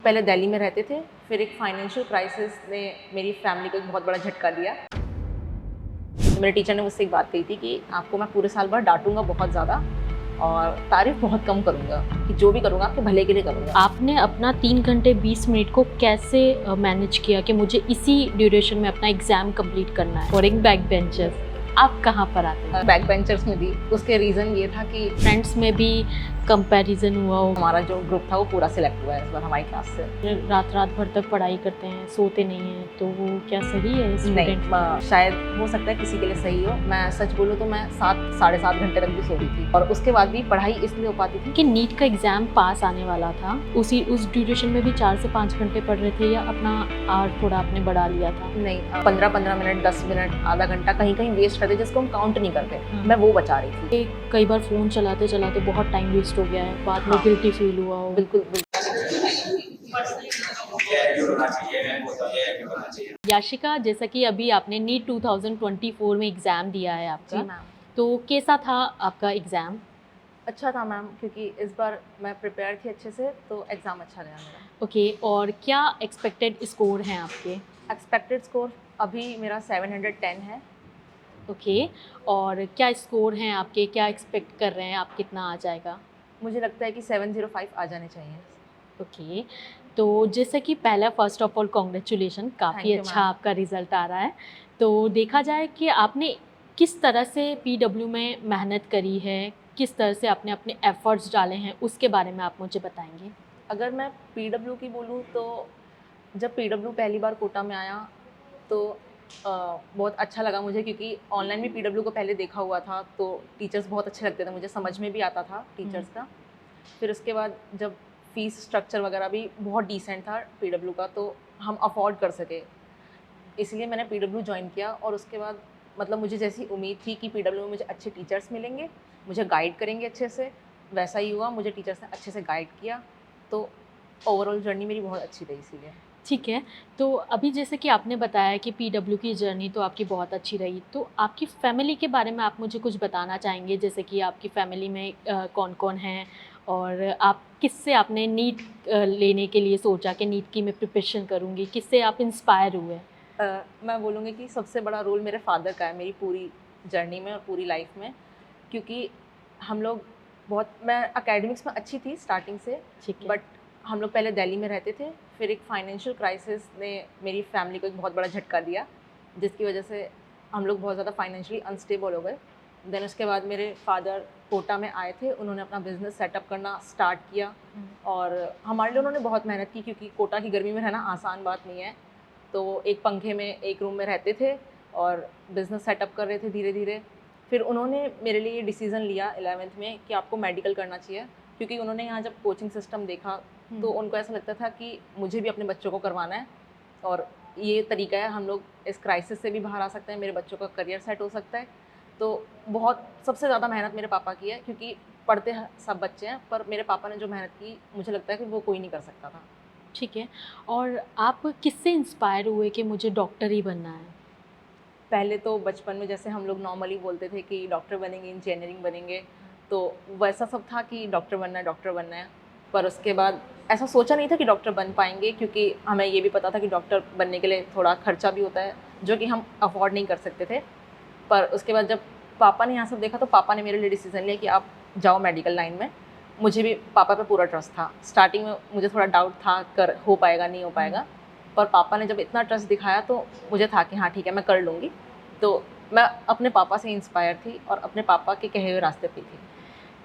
पहले दिल्ली में रहते थे, फिर एक फाइनेंशियल क्राइसिस ने मेरी फैमिली को एक बहुत बड़ा झटका दिया। मेरे टीचर ने मुझसे एक बात कही थी कि आपको मैं पूरे साल भर डांटूंगा बहुत ज़्यादा और तारीफ बहुत कम करूंगा, कि जो भी करूंगा आपके भले के लिए करूंगा। आपने अपना 3 घंटे 20 मिनट को कैसे मैनेज किया कि मुझे इसी ड्यूरेशन में अपना एग्ज़ाम कंप्लीट करना है? फॉर एक बैक बेंचर्स आप कहाँ पर आते हैं? बैक बेंचर्स में भी उसके रीज़न ये था कि फ्रेंड्स में भी कंपैरिजन हुआ हो? हमारा जो ग्रुप था वो पूरा सिलेक्ट हुआ है इस बार हमारी क्लास से। रात रात भर तक पढ़ाई करते हैं, सोते नहीं हैं, तो वो क्या सही है स्टूडेंट? नहीं, शायद हो सकता है किसी के लिए सही हो। मैं सच बोलूँ तो मैं 7-7.5 घंटे तक भी सो रही थी और उसके बाद भी पढ़ाई इसलिए हो पाती थी कि नीट का एग्ज़ाम पास आने वाला था, उस ड्यूरेशन में भी 4 से 5 घंटे पढ़ रहे थे या अपना आवर थोड़ा आपने बढ़ा लिया था? नहीं, 15-15 मिनट, 10 मिनट, आधा घंटा कहीं कहीं वेस्ट करते जिसको हम काउंट नहीं करते। मैं वो बचा रही थी। कई बार फ़ोन चलाते चलाते बहुत टाइम वेस्ट हो गया है, बाद में गिल्टी फील हुआ हो? बिल्कुल। याशिका, जैसा कि अभी आपने नीट 2024 में एग्ज़ाम दिया है आपका, जी मैम। तो कैसा था आपका एग्ज़ाम? अच्छा था मैम, क्योंकि इस बार मैं प्रिपेयर थी अच्छे से, तो एग्ज़ाम अच्छा गया मेरा। ओके, और क्या एक्सपेक्टेड स्कोर हैं आपके? एक्सपेक्टेड स्कोर अभी मेरा 710 है। ओके, और क्या स्कोर हैं आपके? क्या एक्सपेक्ट कर रहे हैं आप, कितना आ जाएगा? मुझे लगता है कि 705 आ जाने चाहिए। ओके, तो जैसे कि पहला फ़र्स्ट ऑफ ऑल कांग्रेचुलेशन, काफ़ी थैंक यू अच्छा मैम। आपका रिज़ल्ट आ रहा है। तो देखा जाए कि आपने किस तरह से पीडब्ल्यू में मेहनत करी है, किस तरह से आपने अपने एफ़र्ट्स डाले हैं, उसके बारे में आप मुझे बताएँगे? अगर मैं पीडब्ल्यू की बोलूँ तो जब पीडब्ल्यू पहली बार कोटा में आया तो बहुत अच्छा लगा मुझे, क्योंकि ऑनलाइन भी पीडब्ल्यू को पहले देखा हुआ था, तो टीचर्स बहुत अच्छे लगते थे मुझे, समझ में भी आता था टीचर्स का। फिर उसके बाद जब फ़ीस स्ट्रक्चर वगैरह भी बहुत डिसेंट था पीडब्ल्यू का, तो हम अफ़ोर्ड कर सके, इसलिए मैंने पीडब्ल्यू जॉइन किया। और उसके बाद मतलब मुझे जैसी उम्मीद थी कि पीडब्ल्यू में मुझे अच्छे टीचर्स मिलेंगे, मुझे गाइड करेंगे अच्छे से, वैसा ही हुआ। मुझे टीचर्स ने अच्छे से गाइड किया, तो ओवरऑल जर्नी मेरी बहुत अच्छी रही इसीलिए। ठीक है, तो अभी जैसे कि आपने बताया कि पीडब्ल्यू की जर्नी तो आपकी बहुत अच्छी रही, तो आपकी फ़ैमिली के बारे में आप मुझे कुछ बताना चाहेंगे? जैसे कि आपकी फ़ैमिली में कौन-कौन हैं और आप किससे आपने नीट लेने के लिए सोचा कि नीट की मैं प्रिपरेशन करूँगी? किससे आप इंस्पायर हुए? मैं बोलूँगी कि सबसे बड़ा रोल मेरे फ़ादर का है मेरी पूरी जर्नी में और पूरी लाइफ़ में, क्योंकि हम लोग मैं एकेडमिक्स में अच्छी थी स्टार्टिंग से, ठीक है। बट हम लोग पहले दिल्ली में रहते थे, फिर एक फाइनेंशियल क्राइसिस ने मेरी फैमिली को एक बहुत बड़ा झटका दिया, जिसकी वजह से हम लोग बहुत ज़्यादा फाइनेंशियली अनस्टेबल हो गए। देन उसके बाद मेरे फादर कोटा में आए थे, उन्होंने अपना बिज़नेस सेटअप करना स्टार्ट किया और हमारे लिए उन्होंने बहुत मेहनत की, क्योंकि कोटा की गर्मी में रहना आसान बात नहीं है। तो एक पंखे में एक रूम में रहते थे और बिज़नेस सेटअप कर रहे थे धीरे धीरे। फिर उन्होंने मेरे लिए ये डिसीज़न लिया 11th में कि आपको मेडिकल करना चाहिए, क्योंकि उन्होंने यहाँ जब कोचिंग सिस्टम देखा तो उनको ऐसा लगता था कि मुझे भी अपने बच्चों को करवाना है और ये तरीका है, हम लोग इस क्राइसिस से भी बाहर आ सकते हैं, मेरे बच्चों का करियर सेट हो सकता है। तो बहुत सबसे ज़्यादा मेहनत मेरे पापा की है, क्योंकि पढ़ते हैं सब बच्चे हैं, पर मेरे पापा ने जो मेहनत की मुझे लगता है कि वो कोई नहीं कर सकता था। ठीक है, और आप किससे इंस्पायर हुए कि मुझे डॉक्टर ही बनना है? पहले तो बचपन में जैसे हम लोग नॉर्मली बोलते थे कि डॉक्टर बनेंगे, इंजीनियरिंग बनेंगे, तो वैसा सब था कि डॉक्टर बनना है, डॉक्टर बनना है। पर उसके बाद ऐसा सोचा नहीं था कि डॉक्टर बन पाएँगे, क्योंकि हमें ये भी पता था कि डॉक्टर बनने के लिए थोड़ा खर्चा भी होता है, जो कि हम अफ़ोर्ड नहीं कर सकते थे। पर उसके बाद जब पापा ने यहाँ सब देखा, तो पापा ने मेरे लिए डिसीज़न लिया कि आप जाओ मेडिकल लाइन में। मुझे भी पापा पे पूरा ट्रस्ट था। स्टार्टिंग में मुझे थोड़ा डाउट था, कर हो पाएगा, नहीं हो पाएगा। पर पापा ने जब इतना ट्रस्ट दिखाया तो मुझे था कि हाँ ठीक है, मैं कर लूँगी। तो मैं अपने पापा से इंस्पायर थी और अपने पापा के कहे हुए रास्ते पे थी।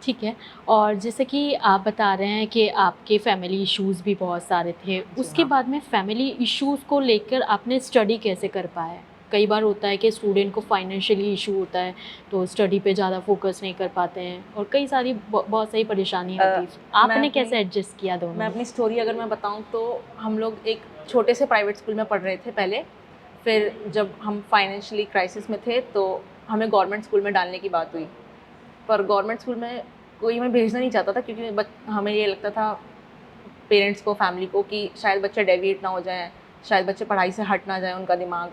ठीक है, और जैसे कि आप बता रहे हैं कि आपके फैमिली इश्यूज़ भी बहुत सारे थे, जी उसके हाँ। बाद में फैमिली इश्यूज़ को लेकर आपने स्टडी कैसे कर पाए? कई बार होता है कि स्टूडेंट को फाइनेंशियली इशू होता है, तो स्टडी पे ज़्यादा फोकस नहीं कर पाते हैं और कई सारी बहुत सारी परेशानियाँ होती हैं। मैं आपने कैसे अपनी एडजस्ट किया दोनों मैं में? अपनी स्टोरी अगर मैं बताऊँ तो हम लोग एक छोटे से प्राइवेट स्कूल में पढ़ रहे थे पहले। फिर जब हम फाइनेंशियली क्राइसिस में थे तो हमें गवर्नमेंट स्कूल में डालने की बात हुई। पर गवर्नमेंट स्कूल में कोई हमें भेजना नहीं चाहता था, क्योंकि हमें ये लगता था पेरेंट्स को, फैमिली को, कि शायद बच्चे डेविएट ना हो जाएँ, शायद बच्चे पढ़ाई से हट ना जाए उनका दिमाग।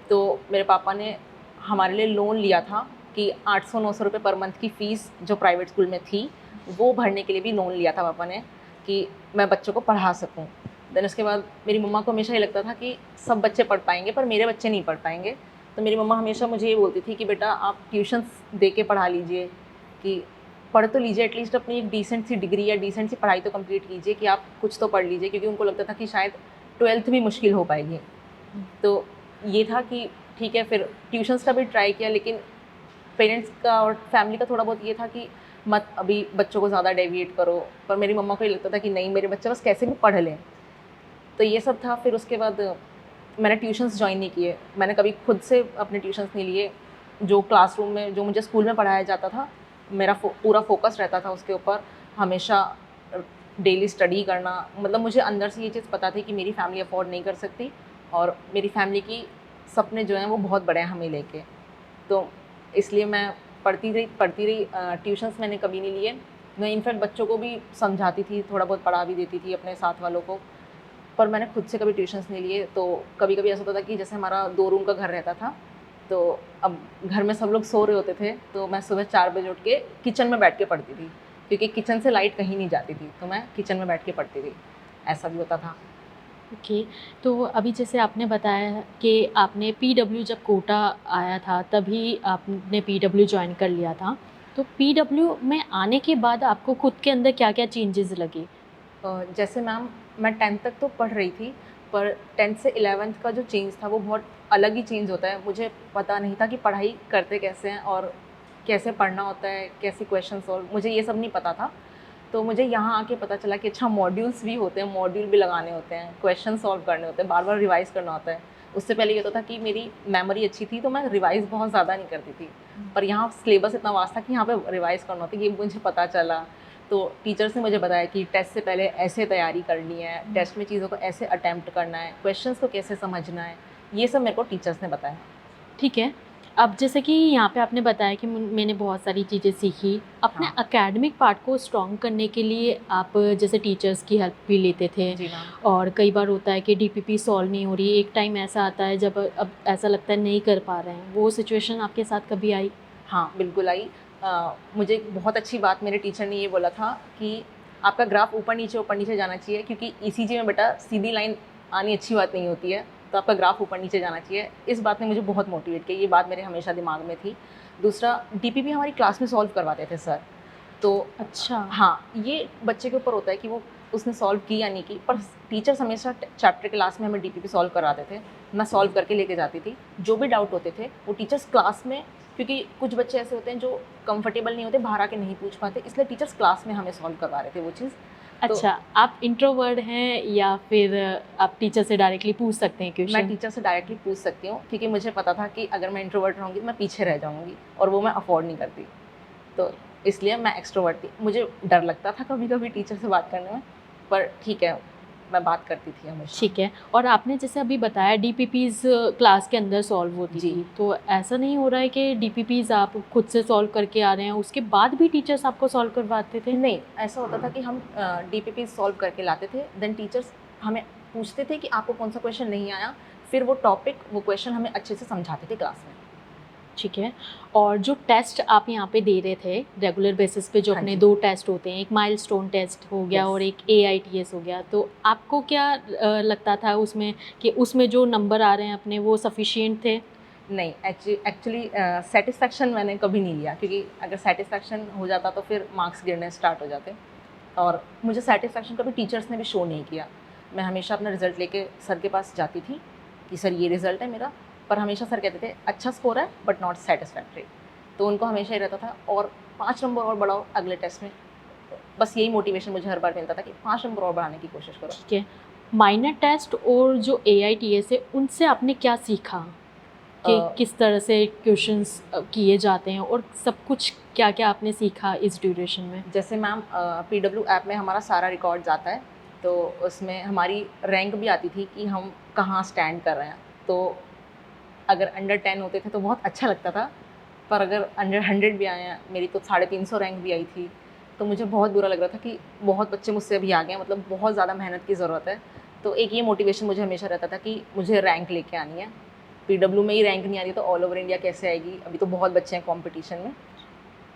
तो मेरे पापा ने हमारे लिए लोन लिया था कि 800-900 रुपये पर मंथ की फ़ीस जो प्राइवेट स्कूल में थी, वो भरने के लिए भी लोन लिया था पापा ने, कि मैं बच्चों को पढ़ा सकूँ। देन उसके बाद मेरी मम्मा को हमेशा ये लगता था कि सब बच्चे पढ़ पाएंगे पर मेरे बच्चे नहीं पढ़ पाएंगे। तो मेरी मम्मा हमेशा मुझे ये बोलती थी कि बेटा आप ट्यूशन्स दे के पढ़ा लीजिए, कि पढ़ तो लीजिए, एटलीस्ट अपनी एक डिसेंट सी डिग्री या डिसेंट सी पढ़ाई तो कंप्लीट कीजिए कि आप कुछ तो पढ़ लीजिए, क्योंकि उनको लगता था कि शायद 12th भी मुश्किल हो पाएगी। तो ये था कि ठीक है, फिर ट्यूशन्स का भी ट्राई किया, लेकिन पेरेंट्स का और फैमिली का थोड़ा बहुत ये था कि मत अभी बच्चों को ज़्यादा डेविएट करो, पर मेरी मम्मा को ये लगता था कि नहीं, मेरे बच्चे बस कैसे भी पढ़ लें। तो ये सब था। फिर उसके बाद मैंने ट्यूशन्स ज्वाइन नहीं किए, मैंने कभी खुद से अपने ट्यूशन्स नहीं लिए। जो क्लासरूम में जो मुझे स्कूल में पढ़ाया जाता था, मेरा पूरा फोकस रहता था उसके ऊपर, हमेशा डेली स्टडी करना। मतलब मुझे अंदर से ये चीज़ पता थी कि मेरी फैमिली अफोर्ड नहीं कर सकती, और मेरी फैमिली की सपने जो हैं वो बहुत बड़े हैं हमें लेके। तो इसलिए मैं पढ़ती रही। ट्यूशन्स मैंने कभी नहीं लिए। मैं इनफैक्ट बच्चों को भी समझाती थी, थोड़ा बहुत पढ़ा भी देती थी अपने साथ वालों को, पर मैंने खुद से कभी ट्यूशन्स नहीं लिए। तो कभी कभी ऐसा होता था कि जैसे हमारा 2 रूम का घर रहता था, तो अब घर में सब लोग सो रहे होते थे, तो मैं सुबह 4 बजे उठ के किचन में बैठ के पढ़ती थी, क्योंकि किचन से लाइट कहीं नहीं जाती थी, तो मैं किचन में बैठ के पढ़ती थी। ऐसा भी होता था। ओके। तो अभी जैसे आपने बताया कि आपने पीडब्ल्यू जब कोटा आया था तभी आपने पीडब्ल्यू ज्वाइन कर लिया था। तो पीडब्ल्यू में आने के बाद आपको खुद के अंदर क्या-क्या चेंजेस लगे? जैसे मैम, मैं 10th तक तो पढ़ रही थी, पर 10th से 11th का जो चेंज था वो बहुत अलग ही चेंज होता है। मुझे पता नहीं था कि पढ़ाई करते कैसे हैं और कैसे पढ़ना होता है, कैसे क्वेश्चन सॉल्व, मुझे ये सब नहीं पता था। तो मुझे यहाँ आके पता चला कि अच्छा, मॉड्यूल्स भी होते हैं, मॉड्यूल भी लगाने होते हैं, क्वेश्चन सॉल्व करने होते हैं, बार बार रिवाइज़ करना होता है। उससे पहले ये होता था कि मेरी मेमोरी अच्छी थी, तो मैं रिवाइज़ बहुत ज़्यादा नहीं करती थी, पर यहाँ सिलेबस इतना वास्ट था कि यहाँ पे रिवाइज़ करना होता है, ये मुझे पता चला। तो टीचर्स ने मुझे बताया कि टेस्ट से पहले ऐसे तैयारी करनी है, टेस्ट में चीज़ों को ऐसे अटेम्प्ट करना है, क्वेश्चंस को कैसे समझना है, ये सब मेरे को टीचर्स ने बताया। ठीक है। अब जैसे कि यहाँ पे आपने बताया कि मैंने बहुत सारी चीज़ें सीखी। अपने हाँ। एकेडमिक पार्ट को स्ट्रॉन्ग करने के लिए आप जैसे टीचर्स की हेल्प भी लेते थे, जी मैम। और कई बार होता है कि डीपीपी सॉल्व नहीं हो रही, एक टाइम ऐसा आता है जब अब ऐसा लगता है नहीं कर पा रहे हैं, वो सिचुएशन आपके साथ कभी आई? हाँ, बिल्कुल आई। मुझे एक बहुत अच्छी बात मेरे टीचर ने ये बोला था कि आपका ग्राफ ऊपर नीचे जाना चाहिए, क्योंकि ईसीजी में बेटा सीधी लाइन आनी अच्छी बात नहीं होती है, तो आपका ग्राफ ऊपर नीचे जाना चाहिए। इस बात ने मुझे बहुत मोटिवेट किया, ये बात मेरे हमेशा दिमाग में थी। दूसरा, डीपीपी हमारी क्लास में सॉल्व करवाते थे सर, तो अच्छा। हाँ, ये बच्चे के ऊपर होता है कि वो उसने सॉल्व की या नहीं की, पर टीचर्स हमेशा चैप्टर क्लास में हमें डीपीपी सॉल्व कराते थे। मैं सॉल्व करके लेके जाती थी। जो भी डाउट होते थे वो टीचर्स क्लास में, क्योंकि कुछ बच्चे ऐसे होते हैं जो कंफर्टेबल नहीं होते, बाहर आके नहीं पूछ पाते, इसलिए टीचर्स क्लास में हमें सॉल्व करवा रहे थे वो चीज़। तो अच्छा, आप इंट्रोवर्ट हैं या फिर आप टीचर से डायरेक्टली पूछ सकते हैं मैं क्वेश्चन? टीचर से डायरेक्टली पूछ सकती हूँ, क्योंकि मुझे पता था कि अगर मैं इंट्रोवर्ट रहूँगी तो मैं पीछे रह जाऊँगी, और वो मैं अफोर्ड नहीं करती। तो इसलिए मैं एक्सट्रोवर्ट थी। मुझे डर लगता था कभी-कभी टीचर से बात करने में, पर ठीक है, मैं बात करती थी हमेशा। ठीक है। और आपने जैसे अभी बताया डीपीपीज़ क्लास के अंदर सॉल्व होती जी। थी, तो ऐसा नहीं हो रहा है कि डीपीपीज़ आप खुद से सॉल्व करके आ रहे हैं, उसके बाद भी टीचर्स आपको सॉल्व करवाते थे? नहीं, ऐसा होता था कि हम डीपीपी सॉल्व करके लाते थे, देन टीचर्स हमें पूछते थे कि आपको कौन-सा क्वेश्चन नहीं आया, फिर वो टॉपिक, वो क्वेश्चन हमें अच्छे से समझाते थे क्लास में। ठीक है। और जो टेस्ट आप यहाँ पे दे रहे थे रेगुलर बेसिस पे, जो हाँ अपने जी। 2 टेस्ट होते हैं, एक माइलस्टोन टेस्ट हो गया यस। और एक एआईटीएस हो गया, तो आपको क्या लगता था उसमें कि उसमें जो नंबर आ रहे हैं अपने वो सफिशिएंट थे? नहीं, एक्चुअली सैटिस्फैक्शन मैंने कभी नहीं लिया, क्योंकि अगर सैटिस्फैक्शन हो जाता तो फिर मार्क्स गिरने स्टार्ट हो जाते, और मुझे सैटिस्फैक्शन कभी टीचर्स ने भी शो नहीं किया। मैं हमेशा अपना रिज़ल्ट लेके सर के पास जाती थी कि सर ये रिज़ल्ट है मेरा, पर हमेशा सर कहते थे अच्छा स्कोर है बट नॉट सैटिस्फैक्टरी। तो उनको हमेशा ये रहता था और 5 नंबर और बढ़ाओ अगले टेस्ट में। बस यही मोटिवेशन मुझे हर बार मिलता था कि 5 नंबर और बढ़ाने की कोशिश करो। ठीक है। माइनर टेस्ट और जो एआईटीएस है, उनसे आपने क्या सीखा? कि अ, किस तरह से क्वेश्चंस किए जाते हैं और सब कुछ क्या-क्या आपने सीखा इस ड्यूरेशन में? जैसे मैम, पीडब्ल्यू ऐप में हमारा सारा रिकॉर्ड्स आता है, तो उसमें हमारी रैंक भी आती थी कि हम कहाँ स्टैंड कर रहे हैं। तो अगर अंडर 10 होते थे तो बहुत अच्छा लगता था, पर अगर अंडर 100 भी आए हैं, मेरी तो 350 रैंक भी आई थी, तो मुझे बहुत बुरा लग रहा था कि बहुत बच्चे मुझसे अभी आगे हैं, मतलब बहुत ज़्यादा मेहनत की ज़रूरत है। तो एक ये मोटिवेशन मुझे हमेशा रहता था कि मुझे रैंक लेके आनी है। पीडब्ल्यू में ही रैंक नहीं आ रही तो ऑल ओवर इंडिया कैसे आएगी? अभी तो बहुत बच्चे हैं कॉम्पिटिशन में।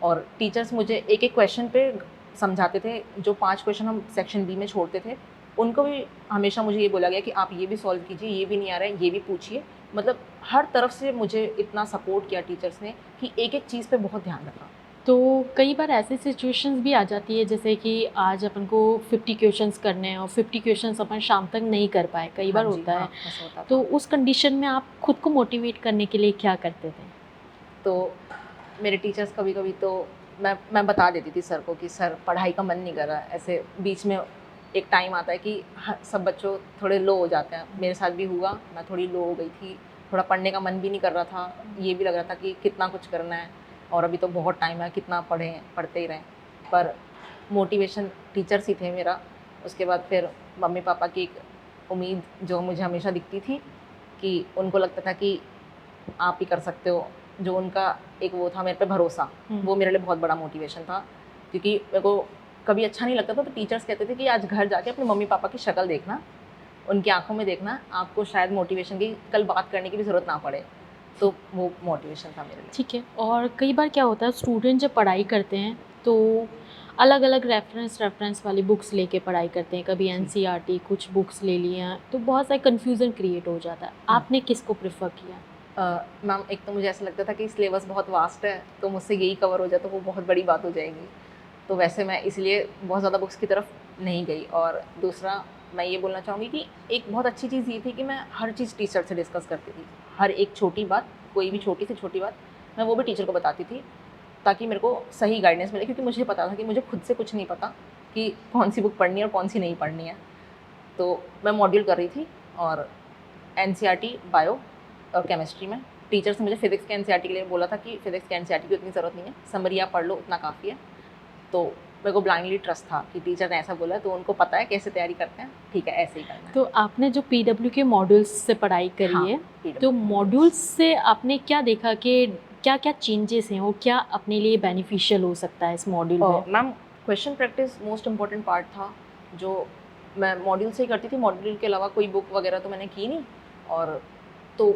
और टीचर्स मुझे एक-एक क्वेश्चन पे समझाते थे। जो 5 क्वेश्चन हम सेक्शन बी में छोड़ते थे, उनको भी हमेशा मुझे ये बोला गया कि आप ये भी सॉल्व कीजिए, ये भी नहीं आ रहा है, ये भी पूछिए। मतलब हर तरफ से मुझे इतना सपोर्ट किया टीचर्स ने कि एक-एक चीज़ पे बहुत ध्यान रखा। तो कई बार ऐसी सिचुएशंस भी आ जाती है जैसे कि आज अपन को 50 क्वेश्चंस करने हैं और 50 क्वेश्चंस अपन शाम तक नहीं कर पाए, कई हाँ बार जी, होता है। हाँ, ऐसा होता तो था। उस कंडीशन में आप खुद को मोटिवेट करने के लिए क्या करते थे? तो मेरे टीचर्स कभी-कभी तो मैं बता देती थी सर को कि सर पढ़ाई का मन नहीं कर रहा है। ऐसे बीच में एक टाइम आता है कि सब बच्चों थोड़े लो हो जाते हैं। मेरे साथ भी हुआ, मैं थोड़ी लो हो गई थी, थोड़ा पढ़ने का मन भी नहीं कर रहा था। ये भी लग रहा था कि कितना कुछ करना है और अभी तो बहुत टाइम है, कितना पढ़ें, पढ़ते ही रहें। पर मोटिवेशन टीचर्स ही थे मेरा। उसके बाद फिर मम्मी-पापा की एक उम्मीद जो मुझे हमेशा दिखती थी कि उनको लगता था कि आप ही कर सकते हो। जो उनका एक वो था मेरे पे भरोसा, वो मेरे लिए बहुत बड़ा मोटिवेशन था। क्योंकि मेरे को कभी अच्छा नहीं लगता था तो टीचर्स कहते थे कि आज घर जाके अपने मम्मी-पापा की शक्ल देखना, उनकी आँखों में देखना, आपको शायद मोटिवेशन की कल बात करने की भी ज़रूरत ना पड़े। तो वो मोटिवेशन था मेरे लिए। ठीक है। और कई बार क्या होता है स्टूडेंट जब पढ़ाई करते हैं तो अलग-अलग रेफ़रेंस वाली बुक्स लेके पढ़ाई करते हैं। कभी जी। एनसीईआरटी कुछ बुक्स ले लिया, तो बहुत सारा कन्फ्यूज़न क्रिएट हो जाता है। आपने किसको प्रेफ़र किया? मैम एक तो मुझे ऐसा लगता था कि सिलेबस बहुत वास्ट है, तो मुझसे यही कवर हो जाए तो वो बहुत बड़ी बात हो जाएगी। तो वैसे मैं इसलिए बहुत ज़्यादा बुक्स की तरफ नहीं गई। और दूसरा मैं ये बोलना चाहूँगी कि एक बहुत अच्छी चीज़ ये थी कि मैं हर चीज़ टीचर से डिस्कस करती थी। हर एक छोटी बात, कोई भी छोटी से छोटी बात, मैं वो भी टीचर को बताती थी, ताकि मेरे को सही गाइडेंस मिले। क्योंकि मुझे पता था कि मुझे खुद से कुछ नहीं पता कि कौन-सी बुक पढ़नी है और कौन-सी नहीं पढ़नी है। तो मैं मॉड्यूल कर रही थी और एनसीईआरटी, बायो और केमिस्ट्री में टीचर्स ने मुझे फिज़िक्स के एनसीईआरटी के लिए बोला था कि फिज़िक्स के एनसीईआरटी की उतनी ज़रूरत नहीं है, समरी आप पढ़ लो उतना काफ़ी है। तो मेरे को ब्लाइंडली ट्रस्ट था कि टीचर ने ऐसा बोला है तो उनको पता है कैसे तैयारी करते हैं, ठीक है ऐसे ही करना है। तो आपने जो पीडब्ल्यू के मॉड्यूल्स से पढ़ाई करी हाँ, है, पीडब्ल्यू तो के मॉड्यूल्स। मॉड्यूल्स से आपने क्या देखा कि क्या-क्या चेंजेस हैं और क्या अपने लिए बेनिफिशियल हो सकता है इस मॉड्यूल में? Ma'am question practice most important part था, जो मैं मॉड्यूल से ही करती थी। मॉड्यूल के अलावा कोई बुक वगैरह तो मैंने की नहीं। और तो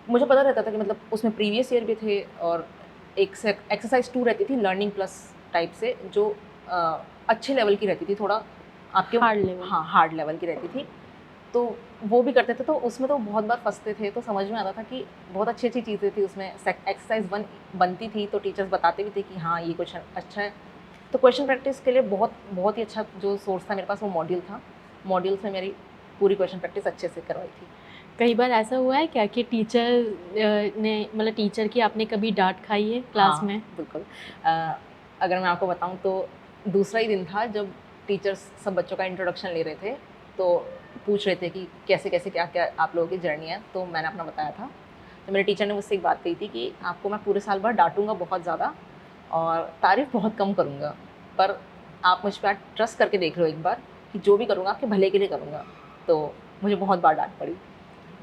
मुझे पता रहता था कि मतलब उसमें प्रीवियस ईयर भी थे और एक से एक्सरसाइज 2 रहती थी लर्निंग प्लस टाइप से, जो अच्छे लेवल की रहती थी, थोड़ा आपके हार्ड लेवल। हाँ, हार्ड लेवल की रहती थी। तो वो भी करते थे, तो उसमें तो बहुत बार फँसते थे, तो समझ में आता था कि बहुत अच्छी-अच्छी चीज़ें थी उसमें। एक्सरसाइज 1 बनती थी तो टीचर्स बताते भी थे कि हाँ, ये क्वेश्चन अच्छा है। तो क्वेश्चन प्रैक्टिस के लिए बहुत बहुत ही अच्छा जो सोर्स था मेरे पास वो मॉड्यूल था। मॉड्यूल्स में मेरी पूरी क्वेश्चन प्रैक्टिस अच्छे से करवाई थी। कई बार ऐसा हुआ है क्या कि टीचर ने मतलब टीचर की आपने कभी डाँट खाई है क्लास हाँ, में? बिल्कुल। अगर मैं आपको बताऊँ तो दूसरा ही दिन था जब टीचर्स सब बच्चों का इंट्रोडक्शन ले रहे थे, तो पूछ रहे थे कि कैसे-कैसे, क्या-क्या आप लोगों की जर्नी है, तो मैंने अपना बताया था। तो मेरे टीचर ने मुझसे एक बात कही थी कि आपको मैं पूरे साल भर डाँटूँगा बहुत ज़्यादा और तारीफ़ बहुत कम करूँगा, पर आप मुझ पे ट्रस्ट करके देख लो एक बार कि जो भी करूँगा आपके भले के लिए करूँगा। तो मुझे बहुत बार डाँट पड़ी।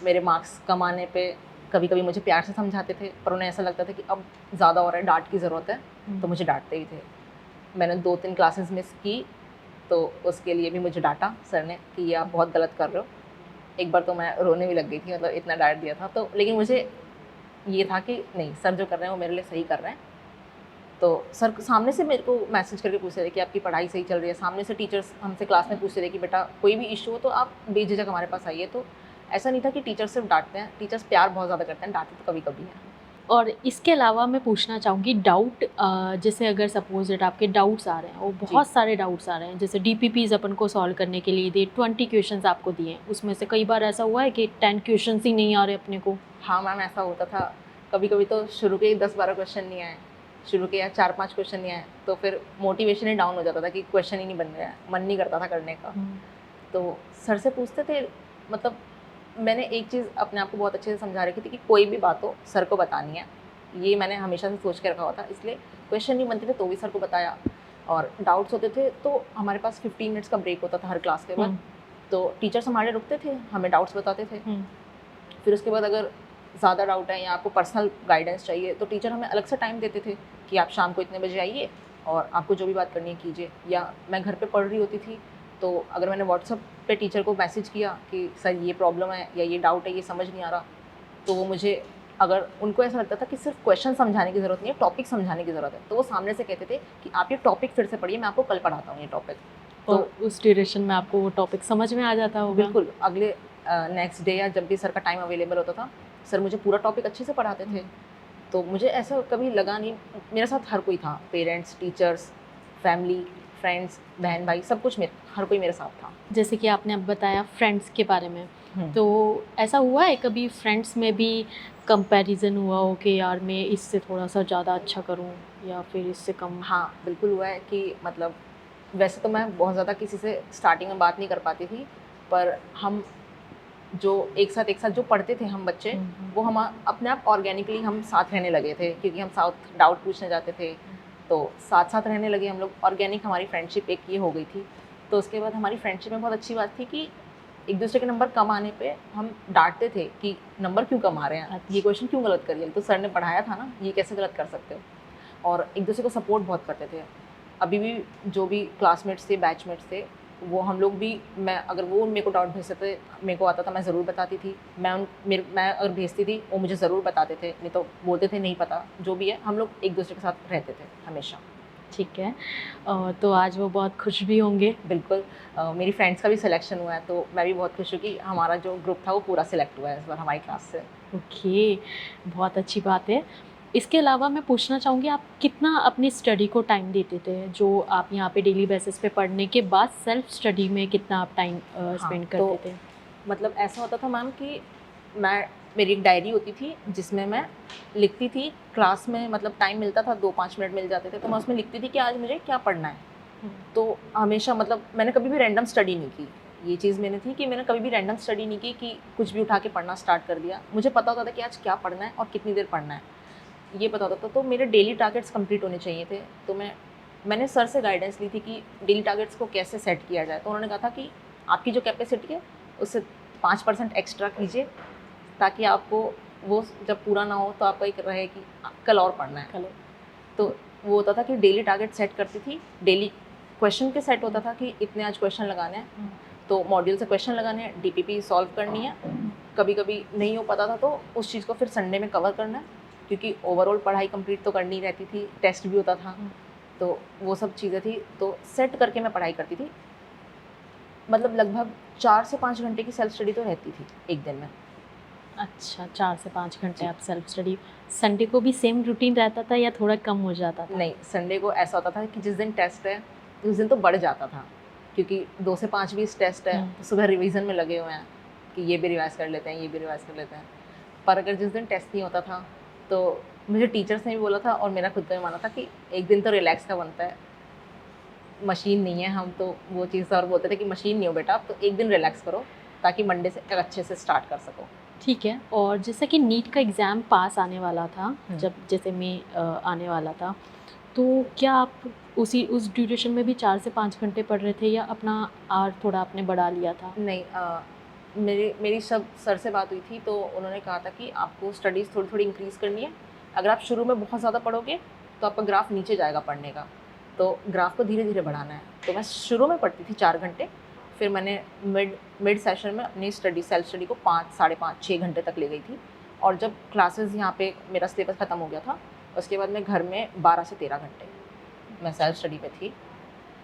मेरे मार्क्स कम आने पे कभी-कभी मुझे प्यार से समझाते थे, पर उन्हें ऐसा लगता था कि अब ज़्यादा हो रहा है, डाँट की ज़रूरत है, तो मुझे डाँटते ही थे। मैंने 2-3 क्लासेस मिस की, तो उसके लिए भी मुझे डाँटा सर ने कि ये आप बहुत गलत कर रहे हो। एक बार तो मैं रोने भी लग गई थी, मतलब इतना डाँट दिया था। तो लेकिन मुझे ये था कि नहीं, सर जो कर रहे हैं वो मेरे लिए सही कर रहे हैं। तो सर सामने से मेरे को मैसेज करके पूछ रहे थे कि आपकी पढ़ाई सही चल रही है। सामने से टीचर्स हमसे क्लास में पूछते थे कि बेटा कोई भी इश्यू हो तो आप बेझिझक हमारे पास आइए। तो ऐसा नहीं था कि टीचर्स सिर्फ डाँटते हैं, टीचर्स प्यार बहुत ज़्यादा करते हैं, डाँटते तो कभी-कभी हैं। और इसके अलावा मैं पूछना चाहूँगी डाउट जैसे अगर सपोज़ दैट आपके डाउट्स आ रहे हैं और जी। बहुत सारे डाउट्स आ रहे हैं, जैसे डीपीपीज़ अपन को सॉल्व करने के लिए दिए 20 क्वेश्चंस आपको दिए हैं, उसमें से कई बार ऐसा हुआ है कि 10 क्वेश्चंस ही नहीं आ रहे अपने को? हाँ मैम, ऐसा होता था। कभी-कभी तो शुरू के ही 10-12 क्वेश्चन नहीं आए, शुरू के या 4-5 क्वेश्चन नहीं आए, तो फिर मोटिवेशन ही डाउन हो जाता था कि क्वेश्चन ही नहीं बन रहा है, मन नहीं करता था करने का। तो सर से पूछते थे, मतलब मैंने एक चीज़ अपने आप को बहुत अच्छे से समझा रखी थी कि कोई भी बात हो सर को बतानी है। ये मैंने हमेशा से सोच के रखा हुआ था, इसलिए क्वेश्चन नहीं बनते थे तो भी सर को बताया। और डाउट्स होते थे तो हमारे पास 15 मिनट्स का ब्रेक होता था हर क्लास के बाद। तो टीचर्स हमारे रुकते थे, हमें डाउट्स बताते थे। फिर उसके बाद अगर ज़्यादा डाउट है या आपको पर्सनल गाइडेंस चाहिए तो टीचर हमें अलग से टाइम देते थे कि आप शाम को इतने बजे आइए और आपको जो भी बात करनी है कीजिए। या मैं घर पे पढ़ रही होती थी, तो अगर मैंने व्हाट्सएप पे टीचर को मैसेज किया कि सर ये प्रॉब्लम है या ये डाउट है, ये समझ नहीं आ रहा, तो वो मुझे, अगर उनको ऐसा लगता था कि सिर्फ क्वेश्चन समझाने की ज़रूरत नहीं है, टॉपिक समझाने की ज़रूरत है, तो वो सामने से कहते थे कि आप ये टॉपिक फिर से पढ़िए, मैं आपको कल पढ़ाता हूँ ये टॉपिक। तो उस ड्यूरेशन में आपको वो टॉपिक समझ में आ जाता होगा? बिल्कुल, अगले नेक्स्ट डे या जब भी सर का टाइम अवेलेबल होता था, सर मुझे पूरा टॉपिक अच्छे से पढ़ाते थे। तो मुझे ऐसा कभी लगा नहीं, मेरे साथ हर कोई था, पेरेंट्स, टीचर्स, फैमिली, फ्रेंड्स, बहन-भाई, सब कुछ हर कोई मेरे साथ था। जैसे कि आपने अब बताया फ्रेंड्स के बारे में, हुँ। तो ऐसा हुआ है कभी फ्रेंड्स में भी कंपैरिजन हुआ हो कि यार मैं इससे थोड़ा-सा ज़्यादा अच्छा करूँ या फिर इससे कम? हाँ, बिल्कुल हुआ है कि मतलब वैसे तो मैं बहुत ज़्यादा किसी से स्टार्टिंग में बात नहीं कर पाती थी, पर हम जो एक साथ जो पढ़ते थे हम बच्चे, वो हम अपने आप ऑर्गेनिकली हम साथ रहने लगे थे, क्योंकि हम साथ डाउट पूछने जाते थे, तो साथ-साथ रहने लगे हम लोग, ऑर्गेनिक हमारी फ्रेंडशिप एक ये हो गई थी। तो उसके बाद हमारी फ्रेंडशिप में बहुत अच्छी बात थी कि एक-दूसरे के नंबर कम आने पे हम डाँटते थे कि नंबर क्यों कम आ रहे हैं? अच्छा। ये क्वेश्चन क्यों गलत करिए? तो सर ने पढ़ाया था ना, ये कैसे गलत कर सकते हो? और एक-दूसरे को सपोर्ट बहुत करते थे। अभी भी जो भी क्लासमेट्स थे, बैचमेट्स थे, वो हम लोग भी, मैं अगर वो मेरे को डाउट भेजते थे, मेरे को आता था, मैं ज़रूर बताती थी। मैं अगर भेजती थी, वो मुझे ज़रूर बताते थे, नहीं तो बोलते थे नहीं पता। जो भी है, हम लोग एक-दूसरे के साथ रहते थे हमेशा। ठीक है। तो आज वो बहुत खुश भी होंगे। बिल्कुल। मेरी फ्रेंड्स का भी सिलेक्शन हुआ है, तो मैं भी बहुत खुश हूँ कि हमारा जो ग्रुप था, वो पूरा सिलेक्ट हुआ है इस बार हमारी क्लास से। ओके, बहुत अच्छी बात है। इसके अलावा मैं पूछना चाहूँगी आप कितना अपनी स्टडी को टाइम देते थे? जो आप यहाँ पे डेली बेसिस पे पढ़ने के बाद सेल्फ स्टडी में कितना आप टाइम हाँ, स्पेंड तो करते थे? मतलब ऐसा होता था मैम कि मेरी एक डायरी होती थी, जिसमें मैं लिखती थी क्लास में, मतलब टाइम मिलता था, 2-5 मिनट मिल जाते थे, तो मैं उसमें लिखती थी कि आज मुझे क्या पढ़ना है। तो हमेशा, मतलब मैंने कभी भी रैंडम स्टडी नहीं की। ये चीज़ मैंने थी कि मैंने कभी भी रैंडम स्टडी नहीं की कि कुछ भी उठा के पढ़ना स्टार्ट कर दिया। मुझे पता होता था कि आज क्या पढ़ना है और कितनी देर पढ़ना है, ये पता होता था। तो मेरे डेली टारगेट्स कंप्लीट होने चाहिए थे। तो मैंने सर से गाइडेंस ली थी कि डेली टारगेट्स को कैसे सेट किया जाए। तो उन्होंने कहा था कि आपकी जो कैपेसिटी है, उससे 5% एक्स्ट्रा कीजिए, ताकि आपको वो जब पूरा ना हो तो आपको एक रहे कि कल और पढ़ना है। कलो तो वो होता था कि डेली टारगेट सेट करती थी, डेली क्वेश्चन के सेट होता था कि इतने आज क्वेश्चन लगाने हैं, तो मॉड्यूल से क्वेश्चन लगाने हैं, डीपीपी सॉल्व करनी है। कभी कभी नहीं हो पाता था तो उस चीज़ को फिर संडे में कवर करना है, क्योंकि ओवरऑल पढ़ाई कंप्लीट तो करनी रहती थी, टेस्ट भी होता था, तो वो सब चीज़ें थी। तो सेट करके मैं पढ़ाई करती थी। मतलब लगभग 4 से 5 घंटे की सेल्फ स्टडी तो रहती थी एक दिन में। अच्छा, 4 से 5 घंटे जी। आप सेल्फ स्टडी। संडे को भी सेम रूटीन रहता था या थोड़ा कम हो जाता था? नहीं, संडे को ऐसा होता था कि जिस दिन टेस्ट है, उस दिन तो बढ़ जाता था, क्योंकि 2 से 5 भी टेस्ट है, तो सुबह रिवीजन में लगे हुए हैं कि ये भी रिवाइज़ कर लेते हैं, ये भी रिवाइज़ कर लेते हैं। पर अगर जिस दिन टेस्ट नहीं होता था, तो मुझे टीचर्स ने भी बोला था और मेरा खुद का भी माना था कि एक दिन तो रिलैक्स का बनता है। मशीन नहीं है हम, तो वो चीज़ सर बोलते थे कि मशीन नहीं हो बेटा, आप तो एक दिन रिलैक्स करो, ताकि मंडे से अच्छे से स्टार्ट कर सको। ठीक है। और जैसा कि नीट का एग्ज़ाम पास आने वाला था, हुँ। जब जैसे मई आने वाला था, तो क्या आप उस ड्यूरेशन में भी 4 से 5 घंटे पढ़ रहे थे या अपना आवर थोड़ा आपने बढ़ा लिया था? नहीं, मेरी सब सर से बात हुई थी, तो उन्होंने कहा था कि आपको स्टडीज़ थोड़ी-थोड़ी इंक्रीज़ करनी है। अगर आप शुरू में बहुत ज़्यादा पढ़ोगे, तो आपका ग्राफ नीचे जाएगा पढ़ने का, तो ग्राफ को धीरे-धीरे बढ़ाना है। तो मैं शुरू में पढ़ती थी 4 घंटे, फिर मैंने मिड सेशन में अपनी सेल्फ स्टडी को 5, साढ़े 5, 6 घंटे तक ले गई थी। और जब क्लासेस यहाँ पे मेरा सिलेबस ख़त्म हो गया था, उसके बाद मैं घर में 12 से 13 घंटे मैं सेल्फ स्टडी पे थी।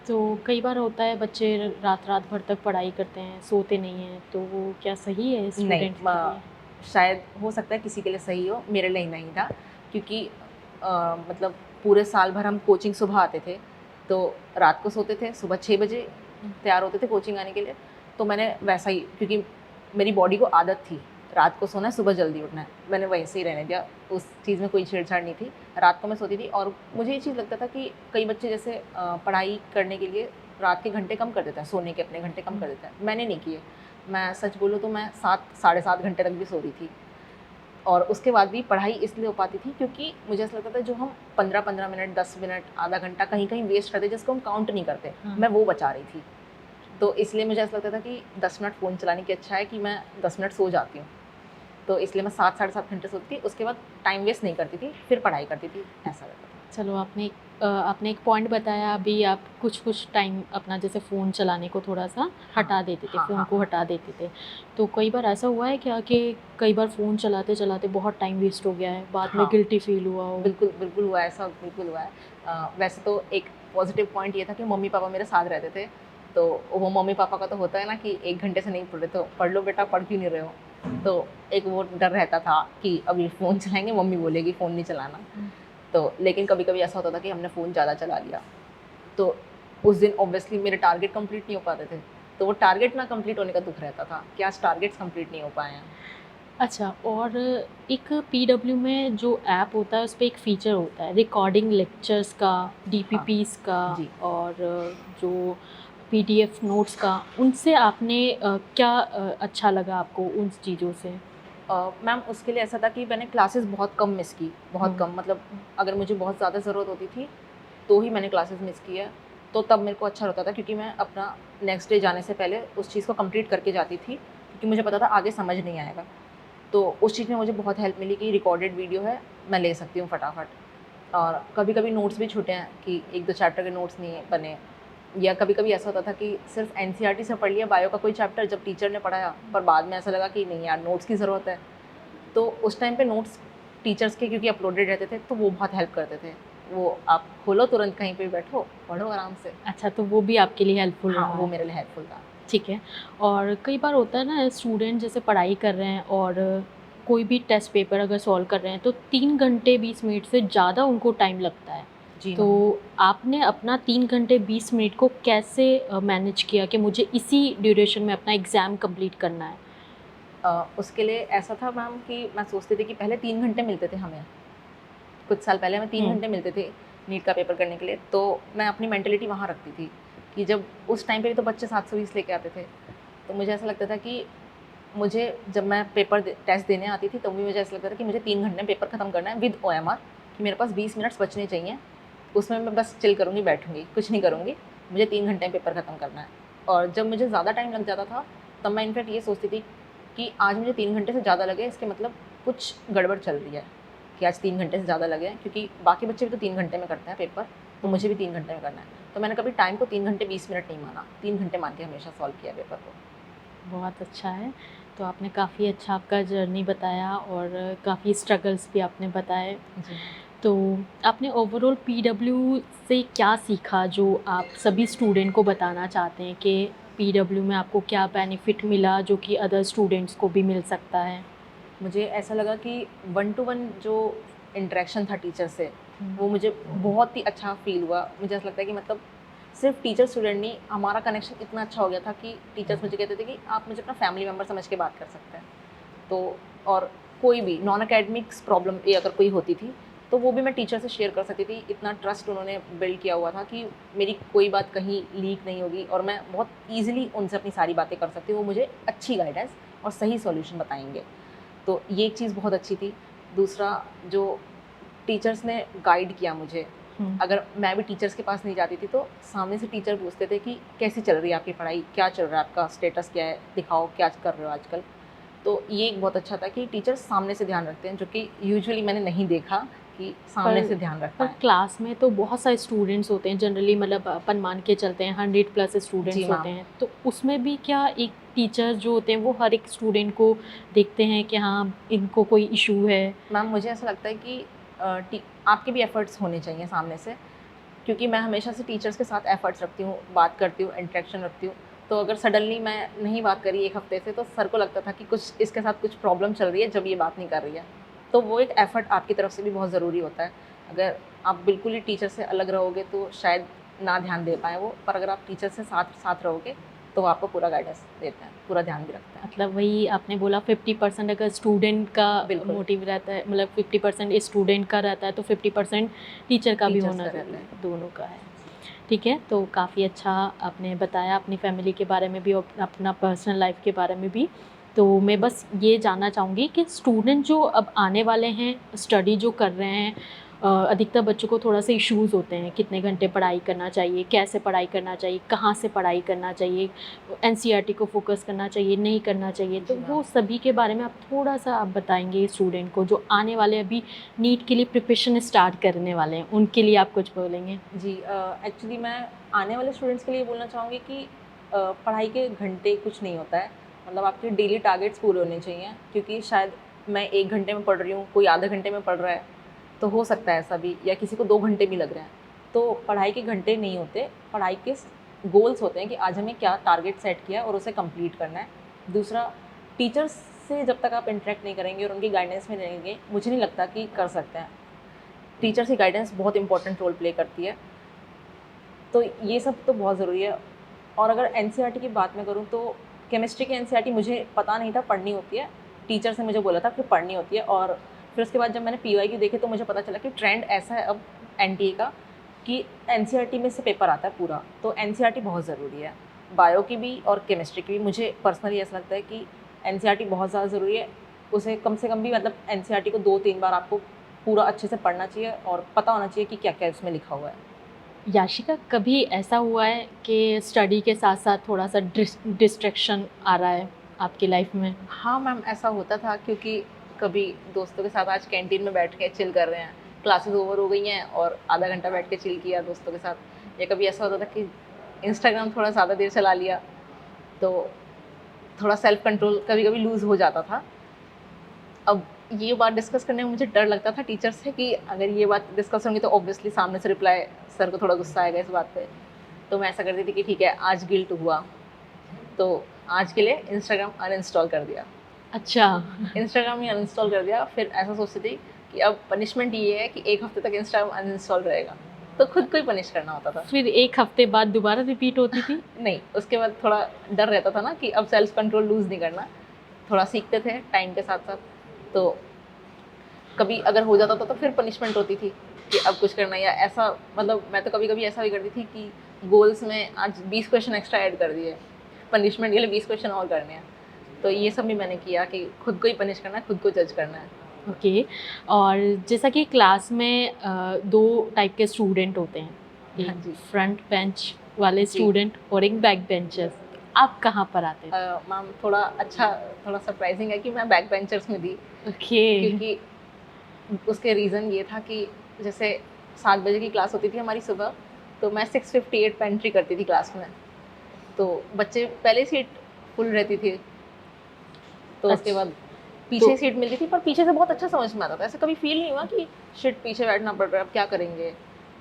तो कई बार होता है बच्चे रात-रात भर तक पढ़ाई करते हैं, सोते नहीं हैं, तो वो क्या सही है नहीं, स्टूडेंट के लिए? शायद हो सकता है किसी के लिए सही हो, मेरे लिए नहीं था, क्योंकि मतलब पूरे साल भर हम कोचिंग सुबह आते थे, तो रात को सोते थे, सुबह 6 बजे तैयार होते थे कोचिंग आने के लिए। तो मैंने वैसा ही, क्योंकि मेरी बॉडी को आदत थी रात को सोना है, सुबह जल्दी उठना है, मैंने वैसे ही रहने दिया, उस चीज़ में कोई छेड़छाड़ नहीं थी। रात को मैं सोती थी, और मुझे ये चीज़ लगता था कि कई बच्चे जैसे पढ़ाई करने के लिए रात के घंटे कम कर देते हैं, सोने के अपने घंटे कम कर देते हैं, मैंने नहीं किए। मैं सच बोलूँ तो मैं 7, साढ़े 7 घंटे तक भी सो रही थी, और उसके बाद भी पढ़ाई इसलिए हो पाती थी क्योंकि मुझे ऐसा लगता था जो हम 15-15 मिनट, 10 मिनट, आधा घंटा कहीं-कहीं वेस्ट करते, जिसको हम काउंट नहीं करते, मैं वो बचा रही थी। तो इसलिए मुझे ऐसा लगता था कि 10 मिनट फ़ोन चलाने की अच्छा है कि मैं 10 मिनट सो जाती हूँ। तो इसलिए मैं 7, साढ़े 7 घंटे सोती थी, उसके बाद टाइम वेस्ट नहीं करती थी, फिर पढ़ाई करती थी, ऐसा रहता था। चलो, आपने एक पॉइंट बताया अभी, आप कुछ टाइम अपना जैसे फ़ोन चलाने को थोड़ा-सा हटा देते थे, हाँ, फ़ोन हाँ, को हाँ। हटा देते थे। तो कई बार ऐसा हुआ है क्या कि कई बार फ़ोन चलाते-चलाते बहुत टाइम वेस्ट हो गया है, बाद में हाँ। गिल्टी फ़ील हुआ हो? बिल्कुल, बिल्कुल हुआ है, ऐसा बिल्कुल हुआ है। वैसे तो एक पॉज़िटिव पॉइंट ये था कि मम्मी-पापा मेरे साथ रहते थे, तो वो मम्मी पापा का तो होता है ना कि 1 घंटे से नहीं पढ़ रहे, तो पढ़ लो बेटा, पढ़ क्यों नहीं रहे हो? तो एक वो डर रहता था कि अभी फ़ोन चलाएँगे, मम्मी बोलेगी फ़ोन नहीं चलाना। तो लेकिन कभी-कभी ऐसा होता था कि हमने फ़ोन ज़्यादा चला लिया, तो उस दिन ऑब्वियसली मेरे टारगेट कंप्लीट नहीं हो पाते थे। तो वो टारगेट ना कंप्लीट होने का दुःख रहता था कि आज टारगेट्स कंप्लीट नहीं हो पाए हैं। अच्छा, और एक पीडब्ल्यू में जो ऐप होता है उस पे एक फ़ीचर होता है रिकॉर्डिंग लेक्चर्स का, हाँ, डीपीपीज़ का जी। और जो पीडीएफ नोट्स का, उनसे आपने क्या अच्छा लगा आपको उन चीज़ों से? मैम उसके लिए ऐसा था कि मैंने क्लासेस बहुत कम मिस की, बहुत हुँ, कम, मतलब अगर मुझे बहुत ज़्यादा ज़रूरत होती थी, तो ही मैंने क्लासेस मिस की है। तो तब मेरे को अच्छा लगता था क्योंकि मैं अपना नेक्स्ट डे जाने से पहले उस चीज़ को कंप्लीट करके जाती थी, क्योंकि मुझे पता था आगे समझ नहीं आएगा। तो उस चीज़ में मुझे बहुत हेल्प मिली कि रिकॉर्डेड वीडियो है, मैं ले सकती हूँ फटाफट। और कभी-कभी नोट्स भी छूटे हैं कि 1-2 चैप्टर के नोट्स नहीं बने, या कभी-कभी ऐसा होता था कि सिर्फ़ एनसीईआरटी से पढ़ लिया बायो का कोई चैप्टर जब टीचर ने पढ़ाया, पर बाद में ऐसा लगा कि नहीं यार, नोट्स की ज़रूरत है। तो उस टाइम पे नोट्स टीचर्स के क्योंकि अपलोडेड रहते थे, तो वो बहुत हेल्प करते थे। वो आप खोलो, तुरंत कहीं पे बैठो, पढ़ो आराम से। अच्छा, तो वो भी आपके लिए हेल्पफुल हाँ, रहा वो है। मेरे लिए हेल्पफुल था। ठीक है। और कई बार होता है ना, स्टूडेंट जैसे पढ़ाई कर रहे हैं और कोई भी टेस्ट पेपर अगर सॉल्व कर रहे हैं तो 3 घंटे 20 मिनट से ज़्यादा उनको टाइम लगता है। जी तो मैम। आपने अपना 3 घंटे 20 मिनट को कैसे मैनेज किया कि मुझे इसी ड्यूरेशन में अपना एग्ज़ाम कंप्लीट करना है? उसके लिए ऐसा था मैम कि मैं सोचती थी कि पहले 3 घंटे मिलते थे हमें। कुछ साल पहले हमें 3 हुँ, घंटे मिलते थे नीट का पेपर करने के लिए, तो मैं अपनी मेंटालिटी वहाँ रखती थी कि जब उस टाइम पे भी तो बच्चे 720 लेके आते थे। तो मुझे ऐसा लगता था कि मुझे जब मैं पेपर टेस्ट देने आती थी, तो भी मुझे ऐसा लगता था कि मुझे 3 घंटे में पेपर खत्म करना है विद ओएमआर, कि मेरे पास 20 मिनट्स बचने चाहिए। उसमें मैं बस चिल करूँगी, बैठूँगी, कुछ नहीं करूँगी। मुझे 3 घंटे में पेपर खत्म करना है। और जब मुझे ज़्यादा टाइम लग जाता था, तब मैं इनफैक्ट ये सोचती थी कि आज मुझे 3 घंटे से ज़्यादा लगे, इसके मतलब कुछ गड़बड़ चल रही है, कि आज 3 घंटे से ज़्यादा लगे हैं, क्योंकि बाकी बच्चे भी तो 3 घंटे में करते हैं पेपर, तो हुँ। मुझे भी 3 घंटे में करना है। तो मैंने कभी टाइम को 3 घंटे 20 मिनट नहीं माना, 3 घंटे मान के हमेशा सॉल्व किया पेपर को। बहुत अच्छा है। तो आपने काफ़ी अच्छा आपका जर्नी बताया और काफ़ी स्ट्रगल्स भी आपने बताए। जी हाँ। तो आपने ओवरऑल पीडब्ल्यू से क्या सीखा जो आप सभी स्टूडेंट को बताना चाहते हैं कि पीडब्ल्यू में आपको क्या बेनिफिट मिला जो कि अदर स्टूडेंट्स को भी मिल सकता है? मुझे ऐसा लगा कि वन टू वन जो इंटरेक्शन था टीचर से, हुँ, वो मुझे बहुत ही अच्छा फ़ील हुआ। मुझे ऐसा लगता है कि मतलब सिर्फ़ टीचर स्टूडेंट नहीं, हमारा कनेक्शन इतना अच्छा हो गया था कि टीचर्स मुझे कहते थे कि आप मुझे अपना फैमिली मेंबर समझ के बात कर सकते हैं। तो और कोई भी नॉन एकेडमिक्स प्रॉब्लम ये अगर कोई होती थी, तो वो भी मैं टीचर से शेयर कर सकती थी। इतना ट्रस्ट उन्होंने बिल्ड किया हुआ था कि मेरी कोई बात कहीं लीक नहीं होगी और मैं बहुत ईज़िली उनसे अपनी सारी बातें कर सकती हूँ। वो मुझे अच्छी गाइडेंस और सही सॉल्यूशन बताएँगे। तो ये एक चीज़ बहुत अच्छी थी। दूसरा, जो टीचर्स ने गाइड किया मुझे, हुँ। अगर मैं भी टीचर्स के पास नहीं जाती थी, तो सामने से टीचर पूछते थे कि कैसी चल रही है आपकी पढ़ाई? क्या चल रहा है आपका स्टेटस क्या है? दिखाओ क्या कर रहे हो आजकल? तो ये एक बहुत अच्छा था कि टीचर्स सामने से ध्यान रखते हैं, जो कि यूजुअली मैंने नहीं देखा कि सामने पर से ध्यान रख पर पाएँ। क्लास में तो बहुत सारे स्टूडेंट्स होते हैं जनरली, मतलब अपन मान के चलते हैं 100 प्लस जी स्टूडेंट्स होते मैम। हैं। तो उसमें भी क्या एक टीचर जो होते हैं वो हर एक स्टूडेंट को देखते हैं कि हाँ, इनको कोई इश्यू है? मैम मुझे ऐसा लगता है कि टी आपके भी एफ़र्ट्स होने चाहिए सामने से, क्योंकि मैं हमेशा से टीचर्स के साथ एफ़र्ट्स रखती हूँ, बात करती हूँ, इंटरेक्शन रखती हूँ। तो अगर सडनली मैं नहीं बात करी 1 हफ़्ते से, तो सर को लगता था कि कुछ इसके साथ कुछ प्रॉब्लम चल रही है, जब ये बात नहीं कर रही है। तो वो एक एफ़र्ट आपकी तरफ से भी बहुत ज़रूरी होता है। अगर आप बिल्कुल ही टीचर से अलग रहोगे, तो शायद ना ध्यान दे पाएँ वो, पर अगर आप टीचर से साथ साथ रहोगे, तो वो आपको पूरा गाइडेंस देते हैं, पूरा ध्यान भी रखते हैं। मतलब वही आपने बोला 50% अगर स्टूडेंट का बिल्कुल, मोटिव रहता है, मतलब 50% स्टूडेंट का रहता है तो 50% टीचर का भी टीचर्स होना का ज़रूरी रहता है, है। दोनों का है। ठीक है, तो काफ़ी अच्छा आपने बताया अपनी फैमिली के बारे में भी और अपना पर्सनल लाइफ के बारे में भी। तो मैं बस ये जानना चाहूँगी कि स्टूडेंट जो अब आने वाले हैं, स्टडी जो कर रहे हैं, अधिकतर बच्चों को थोड़ा-सा इश्यूज़ होते हैं, कितने घंटे पढ़ाई करना चाहिए, कैसे पढ़ाई करना चाहिए, कहाँ से पढ़ाई करना चाहिए, एनसीईआरटी को फ़ोकस करना चाहिए, नहीं करना चाहिए। तो जी मैम। वो सभी के बारे में आप थोड़ा-सा आप बताएँगे स्टूडेंट को जो आने वाले अभी नीट के लिए प्रिपरेशन स्टार्ट करने वाले हैं, उनके लिए आप कुछ बोलेंगे? जी, एक्चुअली मैं आने वाले स्टूडेंट्स के लिए बोलना चाहूँगी कि पढ़ाई के घंटे कुछ नहीं होता है। मतलब आपके डेली टारगेट्स पूरे होने चाहिए, क्योंकि शायद मैं 1 घंटे में पढ़ रही हूँ, कोई आधे घंटे में पढ़ रहा है, तो हो सकता है ऐसा भी, या किसी को 2 घंटे भी लग रहे हैं। तो पढ़ाई के घंटे नहीं होते, पढ़ाई के गोल्स होते हैं कि आज हमें क्या टारगेट सेट किया और उसे कंप्लीट करना है। दूसरा, टीचर्स से जब तक आप इंटरेक्ट नहीं करेंगे और उनकी गाइडेंस में रहेंगे, मुझे नहीं लगता कि कर सकते हैं। टीचर्स की गाइडेंस बहुत इंपॉर्टेंट रोल प्ले करती है, तो ये सब तो बहुत ज़रूरी है। और अगर एनसीईआरटी की बात मैं करूँ तो केमिस्ट्री की एनसीईआरटी मुझे पता नहीं था पढ़नी होती है, टीचर ने मुझे बोला था कि पढ़नी होती है। और फिर उसके बाद जब मैंने पीवाईक्यू देखे तो मुझे पता चला कि ट्रेंड ऐसा है अब एनटीए का कि एनसीईआरटी में से पेपर आता है पूरा, तो एनसीईआरटी बहुत ज़रूरी है, बायो की भी और केमिस्ट्री की भी। मुझे पर्सनली ऐसा लगता है कि एनसीईआरटी बहुत ज़्यादा ज़रूरी है। उसे कम से कम भी मतलब एनसीईआरटी को 2-3 बार आपको पूरा अच्छे से पढ़ना चाहिए और पता होना चाहिए कि क्या क्या इसमें लिखा हुआ है। याशिका, कभी ऐसा हुआ है कि स्टडी के साथ साथ थोड़ा सा डिस्ट्रैक्शन आ रहा है आपकी लाइफ में? हाँ मैम, ऐसा होता था क्योंकि कभी दोस्तों के साथ आज कैंटीन में बैठ के चिल कर रहे हैं, क्लासेस ओवर हो गई हैं और आधा घंटा बैठ के चिल किया दोस्तों के साथ, या कभी ऐसा होता था कि इंस्टाग्राम थोड़ा ज़्यादा देर चला लिया, तो थोड़ा सेल्फ कंट्रोल कभी कभी लूज़ हो जाता था। अब ये बात डिस्कस करने में मुझे डर लगता था टीचर से कि अगर ये बात डिस्कस होंगी तो ऑब्वियसली सामने से रिप्लाई, सर को थोड़ा गुस्सा आएगा इस बात पे। तो मैं ऐसा करती थी कि ठीक है, आज गिल्ट हुआ तो आज के लिए इंस्टाग्राम अनइंस्टॉल कर दिया। अच्छा। इंस्टाग्राम ही अनइंस्टॉल कर दिया। फिर ऐसा सोचती थी कि अब पनिशमेंट ये है कि 1 हफ्ते तक इंस्टाग्राम अनइंस्टॉल रहेगा, तो खुद को ही पनिश करना होता था। फिर 1 हफ्ते बाद दोबारा रिपीट होती थी? नहीं, उसके बाद थोड़ा डर रहता था ना कि अब सेल्फ कंट्रोल लूज़ नहीं करना। थोड़ा सीखते थे टाइम के साथ-साथ, तो कभी अगर हो जाता था तो फिर पनिशमेंट होती थी कि अब कुछ करना है, या ऐसा मतलब मैं तो कभी-कभी ऐसा भी करती थी कि गोल्स में आज 20 क्वेश्चन एक्स्ट्रा ऐड कर दिए, पनिशमेंट के लिए 20 क्वेश्चन और करने हैं। तो ये सब भी मैंने किया कि खुद को ही पनिश करना है, खुद को जज करना है। ओके। और जैसा कि क्लास में 2 टाइप के स्टूडेंट होते हैं, हाँ एक जी। फ्रंट बेंच वाले जी। स्टूडेंट और एक बैक बेंचर्स। आप कहाँ पर आते थे? मैम थोड़ा सरप्राइजिंग है कि मैं बैक बेंचर्स में थी, ओके। क्योंकि उसके रीज़न ये था कि जैसे 7 बजे की क्लास होती थी हमारी सुबह, तो मैं 6:58 पे एंट्री करती थी क्लास में, तो बच्चे पहले सीट फुल रहती थी, तो उसके अच्छा। बाद पीछे सीट मिलती थी, पर पीछे से बहुत अच्छा समझ में आता था। ऐसा कभी फील नहीं हुआ कि शिट पीछे बैठना पड़ रहा है, अब क्या करेंगे,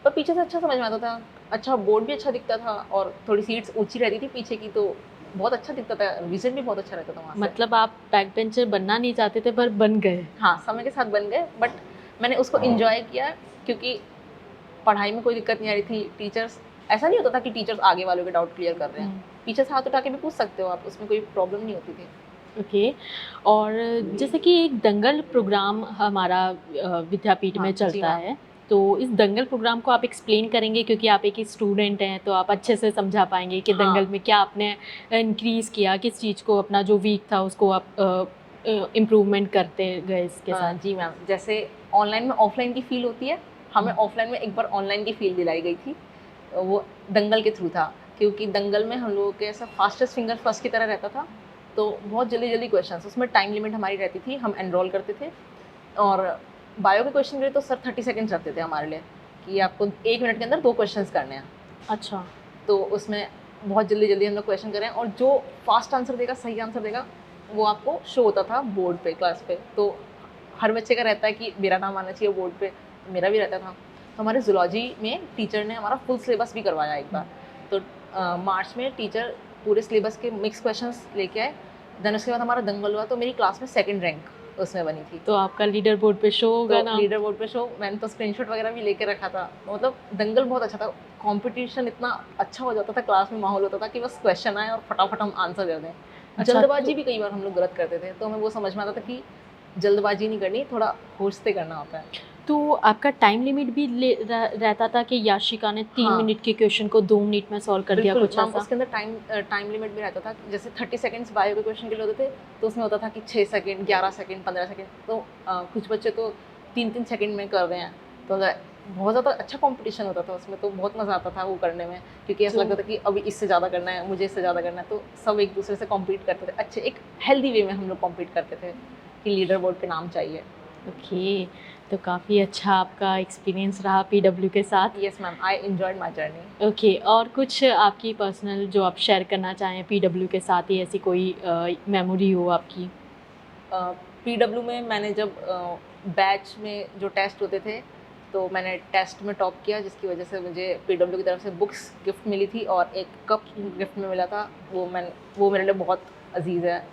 पर पीछे से अच्छा समझ में आता था। अच्छा, बोर्ड भी अच्छा दिखता था और थोड़ी सीट्स ऊंची रहती थी पीछे की, तो बहुत अच्छा दिखता था, विजन भी बहुत अच्छा रहता था वहाँ से। मतलब आप बैक बेंचर बनना नहीं चाहते थे पर बन गए। हाँ, समय के साथ बन गए, बट मैंने उसको एंजॉय किया क्योंकि पढ़ाई में कोई दिक्कत नहीं आ रही थी। टीचर्स, ऐसा नहीं होता था कि टीचर्स आगे वालों के डाउट क्लियर कर रहे हैं, पीछे से हाथ उठा के भी पूछ सकते हो आप, उसमें कोई प्रॉब्लम नहीं होती थी। ओके। और जैसे कि एक दंगल प्रोग्राम हमारा विद्यापीठ में हाँ, जी चलता मैम। है, तो इस दंगल प्रोग्राम को आप एक्सप्लेन करेंगे क्योंकि आप एक स्टूडेंट हैं, तो आप अच्छे से समझा पाएंगे कि हाँ। दंगल में क्या आपने इंक्रीज़ किया, किस चीज़ को, अपना जो वीक था उसको आप इम्प्रूवमेंट करते गए इसके साथ। जी मैम, जैसे ऑनलाइन में ऑफलाइन की फ़ील होती है, हमें ऑफलाइन में एक बार ऑनलाइन की फ़ील दिलाई गई थी। वो दंगल के थ्रू था, क्योंकि दंगल में हम लोगों के ऐसा फास्टेस्ट फिंगर फर्स्ट की तरह रहता था, तो बहुत जल्दी-जल्दी क्वेश्चंस, उसमें टाइम लिमिट हमारी रहती थी, हम एनरोल करते थे। और बायो के क्वेश्चन के लिए तो सर 30 सेकंड्स रखते थे हमारे लिए कि आपको 1 मिनट के अंदर 2 क्वेश्चंस करने हैं। अच्छा। तो उसमें बहुत जल्दी-जल्दी हम लोग क्वेश्चन करें, और जो फास्ट आंसर देगा, सही आंसर देगा, वो आपको शो होता था बोर्ड पे, क्लास पे। तो हर बच्चे का रहता है कि मेरा नाम आना चाहिए बोर्ड पे, मेरा भी रहता था। तो हमारे ज़ूलॉजी में टीचर ने हमारा फुल सिलेबस भी करवाया एक बार। तो मार्च में टीचर पूरे सिलेबस के मिक्स क्वेश्चंस लेके आए। देन उसके बाद हमारा दंगल हुआ, तो मेरी क्लास में 2nd रैंक उसमें बनी थी। तो आपका लीडर बोर्ड पे शो होगा तो ना? लीडर बोर्ड पे शो, मैंने तो स्क्रीनशॉट वगैरह भी लेके रखा था। मतलब दंगल बहुत अच्छा था, कंपटीशन इतना अच्छा हो जाता था, क्लास में माहौल होता था कि बस क्वेश्चन आए और फटाफट हम आंसर दे दें। अच्छा। जल्दबाजी भी कई बार हम लोग गलत करते थे, तो हमें वो समझ में आता था कि जल्दबाजी नहीं करनी, थोड़ा होश से करना होता है। तो आपका टाइम लिमिट भी रहता था कि याशिका ने 3 हाँ। मिनट के क्वेश्चन को 2 मिनट में सॉल्व कर दिया, बिल्कुल कुछ मैम, ऐसा? उसके अंदर टाइम लिमिट भी रहता था। जैसे 30 सेकंड्स बायो के क्वेश्चन के लिए होते थे, तो उसमें होता था कि 6 सेकंड, 11 सेकंड, 15 सेकंड। तो कुछ बच्चे तो 3-3 सेकंड में कर रहे हैं, तो बहुत ज़्यादा अच्छा कॉम्पिटिशन होता था उसमें, तो बहुत मज़ा आता था वो करने में, क्योंकि ऐसा लगता था कि अभी इससे ज़्यादा करना है, मुझे इससे ज़्यादा करना है। तो सब एक दूसरे से कॉम्पीट करते थे, अच्छे एक हेल्दी वे में हम लोग कॉम्पीट करते थे कि लीडर बोर्ड पे नाम चाहिए। ओके। तो काफ़ी अच्छा आपका एक्सपीरियंस रहा पीडब्ल्यू के साथ। Yes ma'am, I enjoyed my journey. Okay. और कुछ आपकी पर्सनल जो आप शेयर करना चाहें पीडब्ल्यू के साथ, ही ऐसी कोई मेमोरी हो आपकी? पीडब्ल्यू में मैंने जब बैच में जो टेस्ट होते थे, तो मैंने टेस्ट में टॉप किया, जिसकी वजह से मुझे PW की तरफ से बुक्स गिफ्ट मिली थी और एक कप गिफ्ट में मिला था। वो मेरे लिए बहुत अजीज़ है।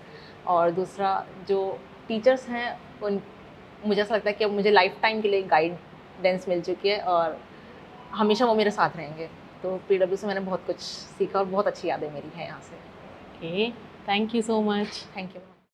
और दूसरा, जो टीचर्स हैं उन मुझे ऐसा लगता है कि अब मुझे लाइफ टाइम के लिए गाइडेंस मिल चुकी है और हमेशा वो मेरे साथ रहेंगे। तो PW से मैंने बहुत कुछ सीखा और बहुत अच्छी यादें मेरी हैं यहाँ से। Okay, thank you so much. Thank you.